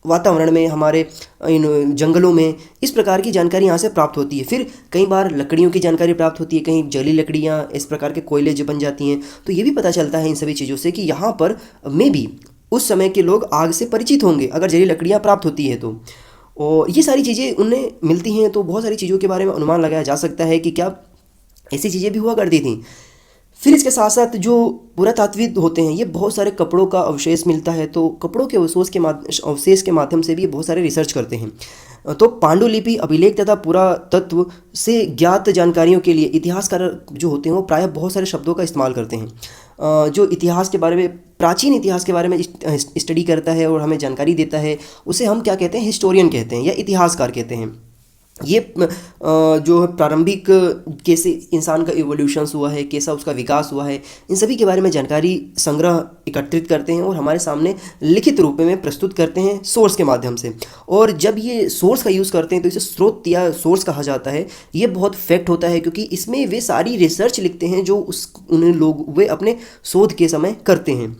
वातावरण में, हमारे इन जंगलों में। इस प्रकार की जानकारी यहाँ से प्राप्त होती है। फिर कई बार लकड़ियों की जानकारी प्राप्त होती है, कहीं जली लकड़ियाँ, इस प्रकार के कोयले जो बन जाती हैं। तो ये भी पता चलता है इन सभी चीज़ों से कि यहाँ पर में भी उस समय के लोग आग से परिचित होंगे, अगर जली लकड़ियाँ प्राप्त होती है तो। और ये सारी चीज़ें उन्हें मिलती हैं, तो बहुत सारी चीज़ों के बारे में अनुमान लगाया जा सकता है कि क्या ऐसी चीज़ें भी हुआ करती थी। फिर इसके साथ साथ जो पुरातात्विक होते हैं, ये बहुत सारे कपड़ों का अवशेष मिलता है, तो कपड़ों के अवशेष के माध्यम से भी बहुत सारे रिसर्च करते हैं। तो पांडुलिपि, अभिलेख तथा पुरातत्व से ज्ञात जानकारियों के लिए इतिहासकार जो होते हैं वो प्रायः बहुत सारे शब्दों का इस्तेमाल करते हैं। जो इतिहास के बारे में, प्राचीन इतिहास के बारे में स्टडी करता है और हमें जानकारी देता है, उसे हम क्या कहते हैं, हिस्टोरियन कहते हैं या इतिहासकार कहते हैं। ये जो है प्रारंभिक कैसे इंसान का इवोल्यूशंस हुआ है, कैसा उसका विकास हुआ है, इन सभी के बारे में जानकारी संग्रह एकत्रित करते हैं और हमारे सामने लिखित रूप में प्रस्तुत करते हैं सोर्स के माध्यम से। और जब ये सोर्स का यूज़ करते हैं तो इसे स्रोत या सोर्स कहा जाता है। ये बहुत फैक्ट होता है क्योंकि इसमें वे सारी रिसर्च लिखते हैं जो उन्हें लोग वे अपने शोध के समय करते हैं।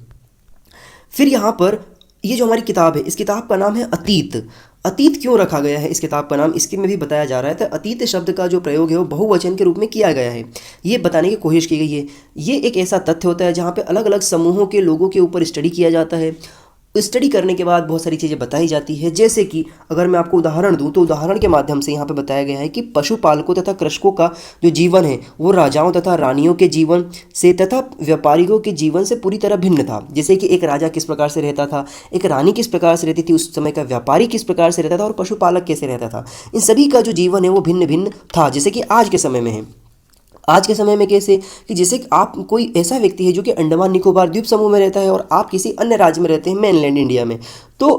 फिर यहाँ पर ये जो हमारी किताब है, इस किताब का नाम है अतीत। अतीत क्यों रखा गया है इस किताब का नाम, इसके में भी बताया जा रहा है। तो अतीत शब्द का जो प्रयोग है वो बहुवचन के रूप में किया गया है, ये बताने की कोशिश की गई है। ये एक ऐसा तथ्य होता है जहाँ पे अलग अलग समूहों के लोगों के ऊपर स्टडी किया जाता है। स्टडी करने के बाद बहुत सारी चीज़ें बताई जाती है। जैसे कि अगर मैं आपको उदाहरण दूं तो उदाहरण के माध्यम से यहाँ पे बताया गया है कि पशुपालकों तथा कृषकों का जो जीवन है वो राजाओं तथा रानियों के जीवन से तथा व्यापारियों के जीवन से पूरी तरह भिन्न था। जैसे कि एक राजा किस प्रकार से रहता था, एक रानी किस प्रकार से रहती थी, उस समय का व्यापारी किस प्रकार से रहता था और पशुपालक कैसे रहता था, इन सभी का जो जीवन है वो भिन्न भिन्न था। जैसे कि आज के समय में है, आज के समय में कैसे कि जैसे कि आप कोई ऐसा व्यक्ति है जो कि अंडमान निकोबार द्वीप समूह में रहता है और आप किसी अन्य राज्य में रहते हैं मेनलैंड इंडिया में, तो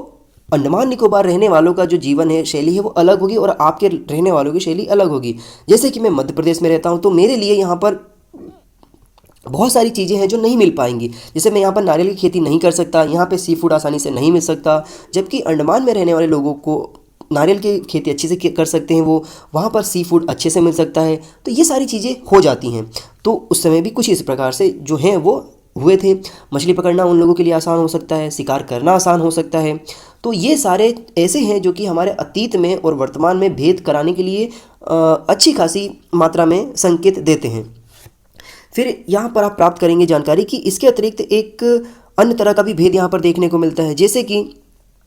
अंडमान निकोबार रहने वालों का जो जीवन है, शैली है, वो अलग होगी और आपके रहने वालों की शैली अलग होगी। जैसे कि मैं मध्य प्रदेश में रहता हूँ तो मेरे लिए यहाँ पर बहुत सारी चीज़ें हैं जो नहीं मिल पाएंगी। जैसे मैं यहाँ पर नारियल की खेती नहीं कर सकता, यहाँ पे सी फूड आसानी से नहीं मिल सकता, जबकि अंडमान में रहने वाले लोगों को नारियल की खेती अच्छे से कर सकते हैं, वो वहाँ पर सी फूड अच्छे से मिल सकता है। तो ये सारी चीज़ें हो जाती हैं। तो उस समय भी कुछ इस प्रकार से जो हैं वो हुए थे। मछली पकड़ना उन लोगों के लिए आसान हो सकता है, शिकार करना आसान हो सकता है। तो ये सारे ऐसे हैं जो कि हमारे अतीत में और वर्तमान में भेद कराने के लिए अच्छी खासी मात्रा में संकेत देते हैं। फिर यहाँ पर आप प्राप्त करेंगे जानकारी कि इसके अतिरिक्त एक अन्य तरह का भी भेद यहाँ पर देखने को मिलता है। जैसे कि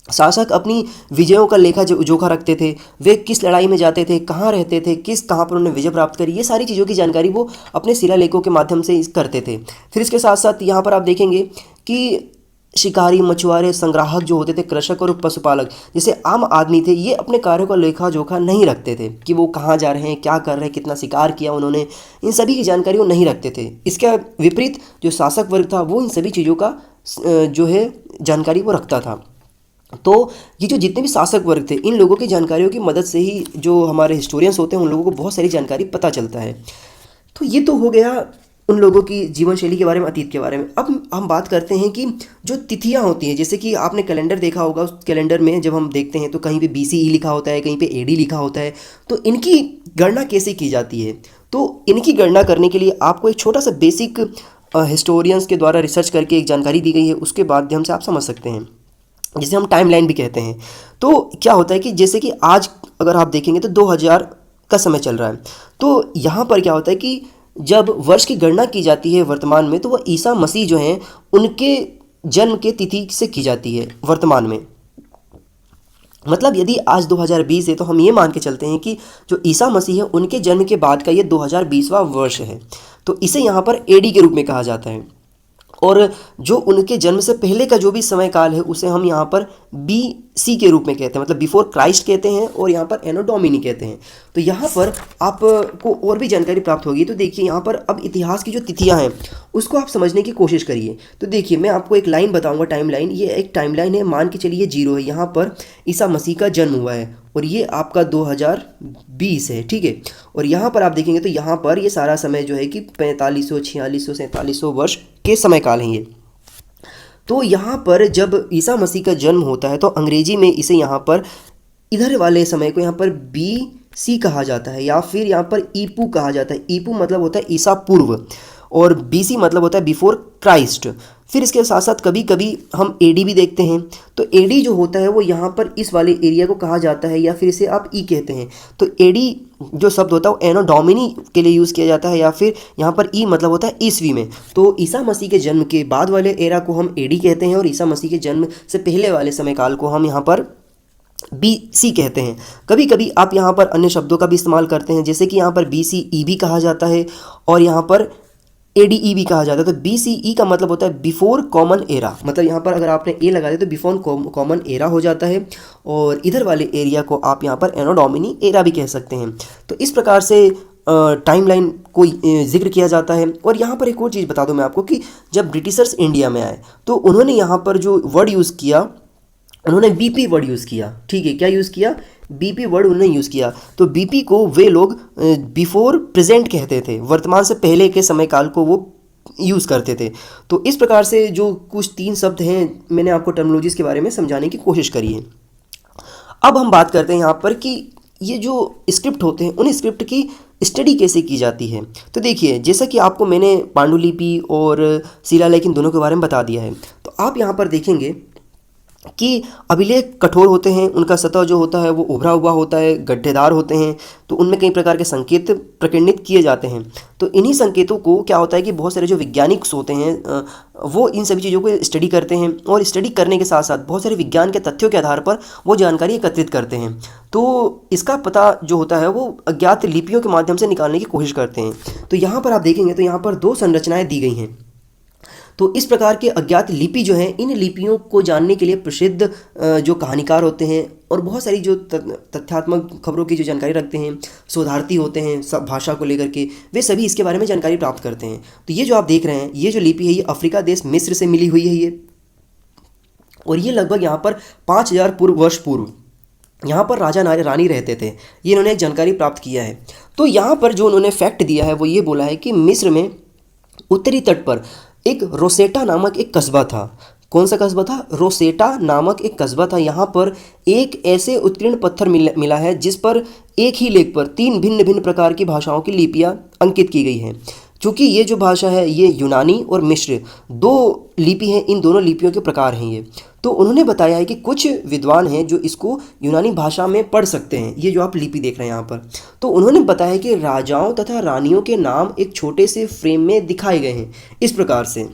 शासक अपनी विजयों का लेखा जोखा रखते थे, वे किस लड़ाई में जाते थे, कहाँ रहते थे, कहाँ पर उन्होंने विजय प्राप्त करी, ये सारी चीज़ों की जानकारी वो अपने शिलालेखों के माध्यम से करते थे। फिर इसके साथ साथ यहाँ पर आप देखेंगे कि शिकारी, मछुआरे, संग्राहक जो होते थे, कृषक और पशुपालक जैसे आम आदमी थे, ये अपने कार्यों का लेखा जोखा नहीं रखते थे कि वो कहाँ जा रहे हैं, क्या कर रहे हैं, कितना शिकार किया उन्होंने, इन सभी की जानकारी वो नहीं रखते थे। इसके विपरीत जो शासक वर्ग था वो इन सभी चीज़ों का जो है जानकारी वो रखता था। तो ये जो जितने भी शासक वर्ग थे, इन लोगों की जानकारियों की मदद से ही जो हमारे हिस्टोरियंस होते हैं उन लोगों को बहुत सारी जानकारी पता चलता है। तो ये तो हो गया उन लोगों की जीवन शैली के बारे में, अतीत के बारे में। अब हम बात करते हैं कि जो तिथियां होती हैं, जैसे कि आपने कैलेंडर देखा होगा, उस कैलेंडर में जब हम देखते हैं तो कहीं पे BCE लिखा होता है, कहीं पे AD लिखा होता है। तो इनकी गणना कैसे की जाती है? तो इनकी गणना करने के लिए आपको एक छोटा सा बेसिक हिस्टोरियंस के द्वारा रिसर्च करके एक जानकारी दी गई है, उसके माध्यम से आप समझ सकते हैं, जिसे हम टाइमलाइन भी कहते हैं। तो क्या होता है कि जैसे कि आज अगर आप देखेंगे तो 2000 का समय चल रहा है। तो यहाँ पर क्या होता है कि जब वर्ष की गणना की जाती है वर्तमान में, तो वह ईसा मसीह जो हैं उनके जन्म के तिथि से की जाती है वर्तमान में। मतलब यदि आज 2020 है तो हम ये मान के चलते हैं कि जो ईसा मसीह है उनके जन्म के बाद का ये 2020वां वर्ष है। तो इसे यहाँ पर AD के रूप में कहा जाता है। और जो उनके जन्म से पहले का जो भी समय काल है उसे हम यहाँ पर BC के रूप में कहते हैं, मतलब बिफोर क्राइस्ट कहते हैं, और यहाँ पर एनो डोमिनी कहते हैं। तो यहाँ पर आपको और भी जानकारी प्राप्त होगी। तो देखिए यहाँ पर अब इतिहास की जो तिथियाँ हैं उसको आप समझने की कोशिश करिए। तो देखिए मैं आपको एक लाइन बताऊँगा, टाइमलाइन। ये एक टाइमलाइन है, मान के चलिए 0 है, यहाँ पर ईसा मसीह का जन्म हुआ है और ये आपका 2020 है, ठीक है। और यहाँ पर आप देखेंगे तो यहाँ पर ये सारा समय जो है कि 4500, 4600, 4700 वर्ष के समय काल हैं ये। तो यहाँ पर जब ईसा मसीह का जन्म होता है तो अंग्रेजी में इसे यहाँ पर इधर वाले समय को यहाँ पर BC कहा जाता है, या फिर यहाँ पर ईपू कहा जाता है। ईपू मतलब होता है ईसा पूर्व, और BC मतलब होता है बिफोर क्राइस्ट। फिर इसके साथ साथ कभी कभी हम AD भी देखते हैं। तो AD जो होता है वो यहाँ पर इस वाले एरिया को कहा जाता है, या फिर इसे आप E कहते हैं। तो AD जो शब्द होता है वो एनो डोमिनी के लिए यूज़ किया जाता है, या फिर यहाँ पर E मतलब होता है ईस्वी में। तो ईसा मसीह के जन्म के बाद वाले एरा को हम AD कहते हैं, और ईसा मसीह के जन्म से पहले वाले समय काल को हम यहाँ पर BC कहते हैं। कभी कभी आप यहाँ पर अन्य शब्दों का भी इस्तेमाल करते हैं, जैसे कि यहाँ पर BCE भी कहा जाता है और यहाँ पर ADE भी कहा जाता है। तो BCE का मतलब होता है बिफोर कॉमन एरा, मतलब यहाँ पर अगर आपने A लगा दिया तो बिफोर कॉमन एरा हो जाता है, और इधर वाले एरिया को आप यहाँ पर एनो डोमिनी एरा भी कह सकते हैं। तो इस प्रकार से टाइमलाइन को जिक्र किया जाता है। और यहाँ पर एक और चीज़ बता दूँ मैं आपको कि जब ब्रिटिशर्स इंडिया में आए तो उन्होंने यहाँ पर जो वर्ड यूज़ किया, उन्होंने BP वर्ड यूज़ किया, ठीक है। क्या यूज़ किया? BP वर्ड उन्होंने यूज़ किया। तो BP को वे लोग बिफोर प्रेजेंट कहते थे, वर्तमान से पहले के समय काल को वो यूज़ करते थे। तो इस प्रकार से जो कुछ 3 शब्द हैं मैंने आपको टर्मिनोलॉजीज़ के बारे में समझाने की कोशिश करी है। अब हम बात करते हैं यहाँ पर कि ये जो स्क्रिप्ट होते हैं उन स्क्रिप्ट की स्टडी कैसे की जाती है। तो देखिए जैसा कि आपको मैंने पांडुलिपि और शिलालेख इन दोनों के बारे में बता दिया है, तो आप यहाँ पर देखेंगे कि अभिलेख कठोर होते हैं, उनका सतह जो होता है वो उभरा हुआ होता है, गड्ढेदार होते हैं। तो उनमें कई प्रकार के संकेत प्रकटित किए जाते हैं। तो इन्हीं संकेतों को क्या होता है कि बहुत सारे जो वैज्ञानिक होते हैं वो इन सभी चीज़ों को स्टडी करते हैं, और स्टडी करने के साथ साथ बहुत सारे विज्ञान के तथ्यों के आधार पर वो जानकारी एकत्रित करते हैं। तो इसका पता जो होता है वो अज्ञात लिपियों के माध्यम से निकालने की कोशिश करते हैं। तो यहाँ पर आप देखेंगे तो यहाँ पर 2 संरचनाएँ दी गई हैं। तो इस प्रकार के अज्ञात लिपि जो हैं, इन लिपियों को जानने के लिए प्रसिद्ध जो कहानीकार होते हैं और बहुत सारी जो तथ्यात्मक खबरों की जो जानकारी रखते हैं, शोधार्थी होते हैं सब भाषा को लेकर के, वे सभी इसके बारे में जानकारी प्राप्त करते हैं। तो ये जो आप देख रहे हैं, ये जो लिपि है ये अफ्रीका देश मिस्र से मिली हुई है ये, और ये लगभग यहाँ पर 5000 वर्ष पूर्व यहाँ पर राजा रानी रहते थे। ये इन्होंने एक जानकारी प्राप्त किया है। तो यहाँ पर जो उन्होंने फैक्ट दिया है वो ये बोला है कि मिस्र में उत्तरी तट पर एक रोसेटा नामक एक कस्बा था। कौन सा कस्बा था? रोसेटा नामक एक कस्बा था। यहाँ पर एक ऐसे उत्कीर्ण पत्थर मिला है जिस पर एक ही लेख पर 3 भिन्न भिन्न प्रकार की भाषाओं की लिपियाँ अंकित की गई हैं। चूँकि ये जो भाषा है ये यूनानी और मिस्र 2 लिपि हैं, इन दोनों लिपियों के प्रकार हैं ये। तो उन्होंने बताया है कि कुछ विद्वान हैं जो इसको यूनानी भाषा में पढ़ सकते हैं, ये जो आप लिपि देख रहे हैं यहाँ पर। तो उन्होंने बताया कि राजाओं तथा रानियों के नाम एक छोटे से फ्रेम में दिखाए गए हैं इस प्रकार से।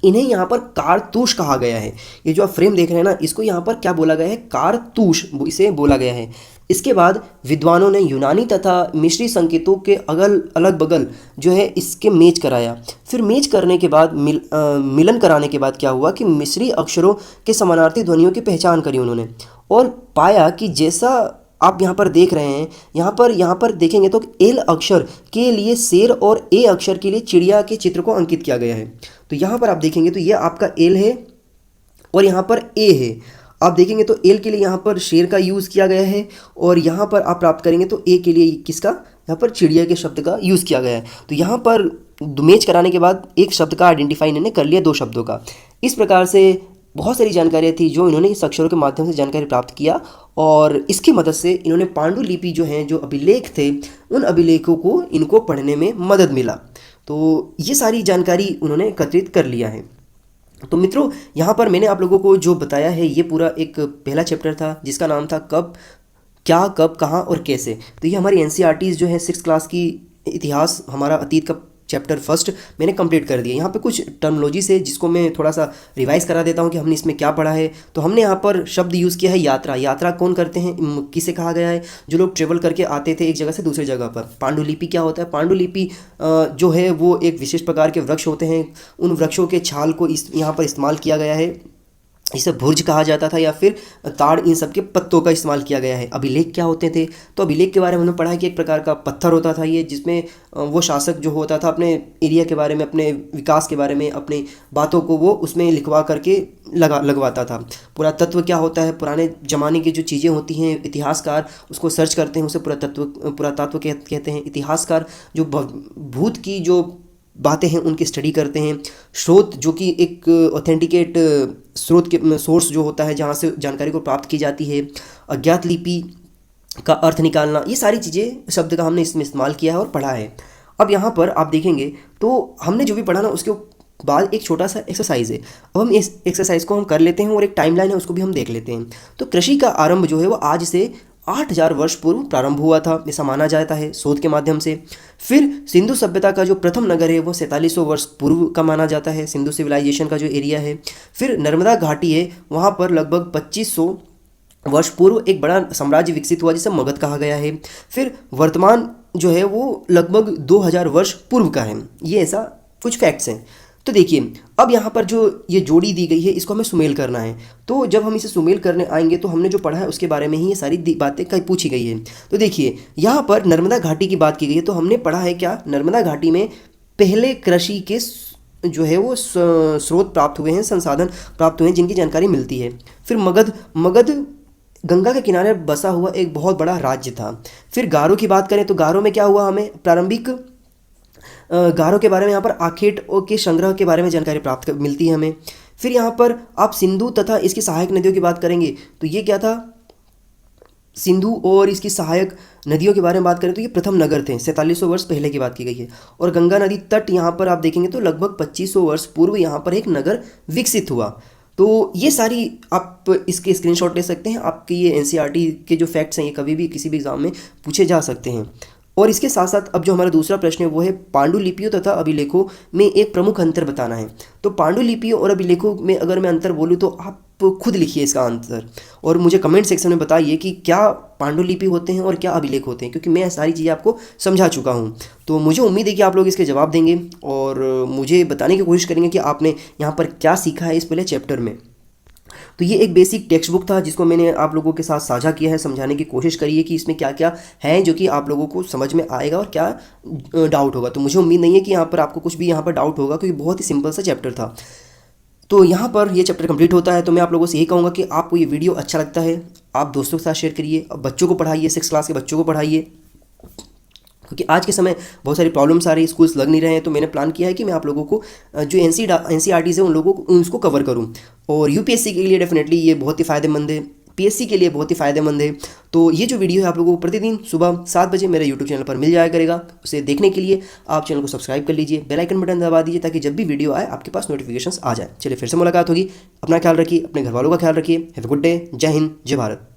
इन्हें यहाँ पर कारतूश कहा गया है। ये जो आप फ्रेम देख रहे हैं ना, इसको यहाँ पर क्या बोला गया है? कारतूश इसे बोला गया है। इसके बाद विद्वानों ने यूनानी तथा मिस्री संकेतों के अलग बगल जो है इसके मेच कराया। फिर मेच करने के बाद मिलन कराने के बाद क्या हुआ कि मिस्री अक्षरों के समानार्थी ध्वनियों की पहचान करी उन्होंने, और पाया कि जैसा आप यहाँ पर देख रहे हैं, यहाँ पर देखेंगे तो एल अक्षर के लिए शेर और ए अक्षर के लिए चिड़िया के चित्र को अंकित किया गया है। तो यहाँ पर आप देखेंगे तो ये आपका एल है और यहाँ पर ए है। आप देखेंगे तो एल के लिए यहाँ पर शेर का यूज़ किया गया है, और यहाँ पर आप प्राप्त करेंगे तो ए के लिए किसका, यहाँ पर चिड़िया के शब्द का यूज़ किया गया है। तो यहाँ पर मैच कराने के बाद एक शब्द का आइडेंटिफाई इन्होंने कर लिया 2 शब्दों का। इस प्रकार से बहुत सारी जानकारियाँ थी जो इन्होंने इस अक्षरों के माध्यम से जानकारी प्राप्त किया, और इसकी मदद से इन्होंने पांडुलिपि जो हैं, जो अभिलेख थे, उन अभिलेखों को इनको पढ़ने में मदद मिला। तो ये सारी जानकारी उन्होंने एकत्रित कर लिया है। तो मित्रों, यहाँ पर मैंने आप लोगों को जो बताया है ये पूरा एक पहला चैप्टर था जिसका नाम था कब, क्या, कब, कहाँ और कैसे। तो ये हमारी एनसीईआरटी जो है 6th क्लास की इतिहास, हमारा अतीत का चैप्टर फर्स्ट मैंने कंप्लीट कर दिया। यहाँ पे कुछ टर्मिनोलॉजी से जिसको मैं थोड़ा सा रिवाइज करा देता हूँ कि हमने इसमें क्या पढ़ा है। तो हमने यहाँ पर शब्द यूज़ किया है यात्रा। यात्रा कौन करते हैं, किसे कहा गया है, जो लोग ट्रेवल करके आते थे एक जगह से दूसरी जगह पर। पांडुलिपि क्या होता है, पांडुलिपि जो है वो एक विशेष प्रकार के वृक्ष होते हैं, उन वृक्षों के छाल को यहाँ पर इस्तेमाल किया गया है, इसे भुर्ज कहा जाता था या फिर ताड़, इन सब के पत्तों का इस्तेमाल किया गया है। अभिलेख क्या होते थे, तो अभिलेख के बारे में हमने पढ़ा है कि एक प्रकार का पत्थर होता था ये, जिसमें वो शासक जो होता था अपने एरिया के बारे में, अपने विकास के बारे में, अपनी बातों को वो उसमें लिखवा करके लगवाता था। पुरातत्व क्या होता है, पुराने ज़माने की जो चीज़ें होती हैं, इतिहासकार उसको सर्च करते हैं, उसे पुरातत्व कहते हैं। इतिहासकार जो भूत की जो बातें हैं उनकी स्टडी करते हैं। स्रोत जो कि एक ऑथेंटिकेट स्रोत के सोर्स जो होता है जहाँ से जानकारी को प्राप्त की जाती है। अज्ञात लिपि का अर्थ निकालना, ये सारी चीज़ें शब्द का हमने इसमें इस्तेमाल किया है और पढ़ा है। अब यहाँ पर आप देखेंगे तो हमने जो भी पढ़ा ना उसके बाद एक छोटा सा एक्सरसाइज है। अब हम इस एक्सरसाइज को हम कर लेते हैं और एक टाइमलाइन है उसको भी हम देख लेते हैं। तो कृषि का आरंभ जो है वो आज से 8000 वर्ष पूर्व प्रारंभ हुआ था, ऐसा माना जाता है शोध के माध्यम से। फिर सिंधु सभ्यता का जो प्रथम नगर है वो 4700 वर्ष पूर्व का माना जाता है, सिंधु सिविलाइजेशन का जो एरिया है। फिर नर्मदा घाटी है, वहाँ पर लगभग 2500 वर्ष पूर्व एक बड़ा साम्राज्य विकसित हुआ जिसे मगध कहा गया है। फिर वर्तमान जो है वो लगभग 2000 वर्ष पूर्व का है। ये ऐसा कुछ फैक्ट्स हैं। तो देखिए, अब यहाँ पर जो ये जोड़ी दी गई है इसको हमें सुमेल करना है। तो जब हम इसे सुमेल करने आएंगे तो हमने जो पढ़ा है उसके बारे में ही ये सारी बातें पूछी गई है। तो देखिए, यहाँ पर नर्मदा घाटी की बात की गई है। तो हमने पढ़ा है क्या, नर्मदा घाटी में पहले कृषि के जो है वो स्रोत प्राप्त हुए हैं, संसाधन प्राप्त हुए हैं जिनकी जानकारी मिलती है। फिर मगध गंगा के किनारे बसा हुआ एक बहुत बड़ा राज्य था। फिर गारो की बात करें तो गारो में क्या हुआ, हमें प्रारंभिक गारो के बारे में, यहाँ पर आखेट के संग्रह के बारे में जानकारी प्राप्त मिलती है हमें। फिर यहाँ पर आप सिंधु तथा इसकी सहायक नदियों की बात करेंगे तो ये क्या था, सिंधु और इसकी सहायक नदियों के बारे में बात करें तो ये प्रथम नगर थे, 4700 वर्ष पहले की बात की गई है। और गंगा नदी तट यहाँ पर आप देखेंगे तो लगभग 2500 वर्ष पूर्व यहाँ पर एक नगर विकसित हुआ। तो ये सारी आप इसके स्क्रीनशॉट ले सकते हैं। आपके ये एनसीईआरटी के जो फैक्ट्स हैं ये कभी भी किसी भी एग्जाम में पूछे जा सकते हैं। और इसके साथ साथ अब जो हमारा दूसरा प्रश्न है वो है पांडुलिपियों तथा अभिलेखों में एक प्रमुख अंतर बताना है। तो पांडुलिपियों और अभिलेखों में अगर मैं अंतर बोलूँ तो आप खुद लिखिए इसका आंसर और मुझे कमेंट सेक्शन में बताइए कि क्या पांडुलिपि होते हैं और क्या अभिलेख होते हैं, क्योंकि मैं सारी चीज़ें आपको समझा चुका हूँ। तो मुझे उम्मीद है कि आप लोग इसके जवाब देंगे और मुझे बताने की कोशिश करेंगे कि आपने यहाँ पर क्या सीखा है इस पहले चैप्टर में। तो ये एक बेसिक टेक्स्ट बुक था जिसको मैंने आप लोगों के साथ साझा किया है, समझाने की कोशिश करी है कि इसमें क्या क्या है जो कि आप लोगों को समझ में आएगा और क्या डाउट होगा। तो मुझे उम्मीद नहीं है कि यहाँ पर आपको कुछ भी यहाँ पर डाउट होगा, क्योंकि बहुत ही सिंपल सा चैप्टर था। तो यहाँ पर ये चैप्टर कंप्लीट होता है। तो मैं आप लोगों से यही कहूँगा कि आपको ये वीडियो अच्छा लगता है आप दोस्तों के साथ शेयर करिए, बच्चों को पढ़ाइए, 6 क्लास के बच्चों को पढ़ाइए, क्योंकि आज के समय बहुत सारी प्रॉब्लम्स आ रही है, स्कूल्स लग नहीं रहे हैं। तो मैंने प्लान किया है कि मैं आप लोगों को जो एनसीईआरटीज़ है उन लोगों को उसको कवर करूं। और यूपीएससी के लिए डेफिनेटली ये बहुत ही फ़ायदेमंद है, पीएससी के लिए बहुत ही फ़ायदेमंद है। तो ये जो वीडियो है आप लोगों को प्रतिदिन सुबह 7 बजे मेरे यूट्यूब चैनल पर मिल जाया करेगा। उसे देखने के लिए आप चैनल को सब्सक्राइब कर लीजिए, बेल आइकन बटन दबा दीजिए ताकि जब भी वीडियो आए आपके पास नोटिफिकेशंस आ जाए। चलिए फिर से मुलाकात होगी। अपना ख्याल रखिए, अपने घर वालों का ख्याल रखिए। Have a good day. जय हिंद, जय भारत।